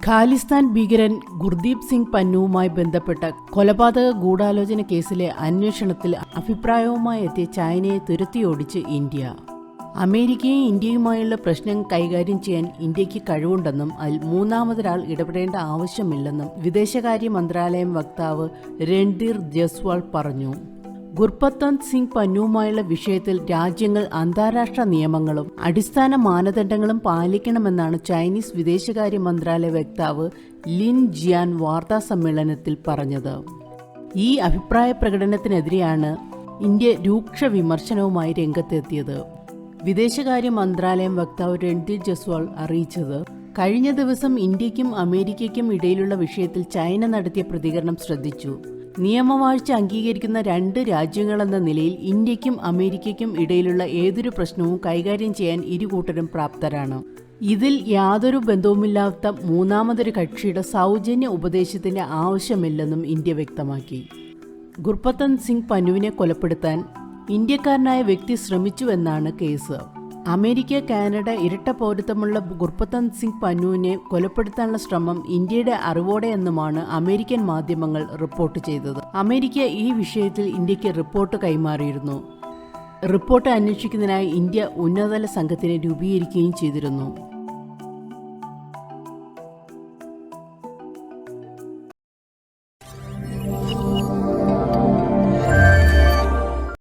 ഖാലിസ്ഥാൻ ഭീകരൻ ഗുർദീപ് സിംഗ് പന്നുവുമായി ബന്ധപ്പെട്ട കൊലപാതക ഗൂഢാലോചന കേസിലെ അന്വേഷണത്തിൽ അഭിപ്രായവുമായി എത്തിയ ചൈനയെ തുരത്തിയോടിച്ച് ഇന്ത്യ. അമേരിക്കയും ഇന്ത്യയുമായുള്ള പ്രശ്നം കൈകാര്യം ചെയ്യാൻ ഇന്ത്യക്ക് കഴിവുണ്ടെന്നും അതിൽ മൂന്നാമതൊരാൾ ഇടപെടേണ്ട ആവശ്യമില്ലെന്നും വിദേശകാര്യ മന്ത്രാലയം വക്താവ് രൺധീർ ജയ്സ്വാൾ പറഞ്ഞു. ഗുർപത്വന്ത് സിംഗ് പന്നുവുമായുള്ള വിഷയത്തിൽ രാജ്യങ്ങൾ അന്താരാഷ്ട്ര നിയമങ്ങളും അടിസ്ഥാന മാനദണ്ഡങ്ങളും പാലിക്കണമെന്നാണ് ചൈനീസ് വിദേശകാര്യ മന്ത്രാലയ വക്താവ് ലിൻ ജിയാൻ വാർത്താസമ്മേളനത്തിൽ പറഞ്ഞത്. ഈ അഭിപ്രായ പ്രകടനത്തിനെതിരെയാണ് ഇന്ത്യ രൂക്ഷ വിമർശനവുമായി രംഗത്തെത്തിയത്. വിദേശകാര്യ മന്ത്രാലയം വക്താവ് രൺധീർ ജയ്സ്വാൾ അറിയിച്ചത്, കഴിഞ്ഞ ദിവസം ഇന്ത്യക്കും അമേരിക്കയ്ക്കും ഇടയിലുള്ള വിഷയത്തിൽ ചൈന നടത്തിയ പ്രതികരണം ശ്രദ്ധിച്ചു. നിയമവാഴ്ച അംഗീകരിക്കുന്ന രണ്ട് രാജ്യങ്ങളെന്ന നിലയിൽ ഇന്ത്യക്കും അമേരിക്കയ്ക്കും ഇടയിലുള്ള ഏതൊരു പ്രശ്നവും കൈകാര്യം ചെയ്യാൻ ഇരുകൂട്ടരും പ്രാപ്തരാണ്. ഇതിൽ യാതൊരു ബന്ധവുമില്ലാത്ത മൂന്നാമതൊരു കക്ഷിയുടെ സൗജന്യ ഉപദേശത്തിന്റെ ആവശ്യമില്ലെന്നും ഇന്ത്യ വ്യക്തമാക്കി. ഗുർപത്വന്ത് സിംഗ് പന്നുവിനെ കൊലപ്പെടുത്താൻ ഇന്ത്യക്കാരനായ വ്യക്തി ശ്രമിച്ചുവെന്നാണ് കേസ്. അമേരിക്ക, കാനഡ ഇരട്ട പൗരത്വമുള്ള ഗുർപത്വന്ത് സിംഗ് പന്നുവിനെ കൊലപ്പെടുത്താനുള്ള ശ്രമം ഇന്ത്യയുടെ അറിവോടെയെന്നുമാണ് അമേരിക്കൻ മാധ്യമങ്ങൾ റിപ്പോർട്ട് ചെയ്തത്. അമേരിക്ക ഈ വിഷയത്തിൽ ഇന്ത്യക്ക് റിപ്പോർട്ട് കൈമാറിയിരുന്നു. റിപ്പോർട്ട് അന്വേഷിക്കുന്നതിനായി ഇന്ത്യ ഉന്നതതല സംഘത്തിനെ രൂപീകരിക്കുകയും ചെയ്തിരുന്നു.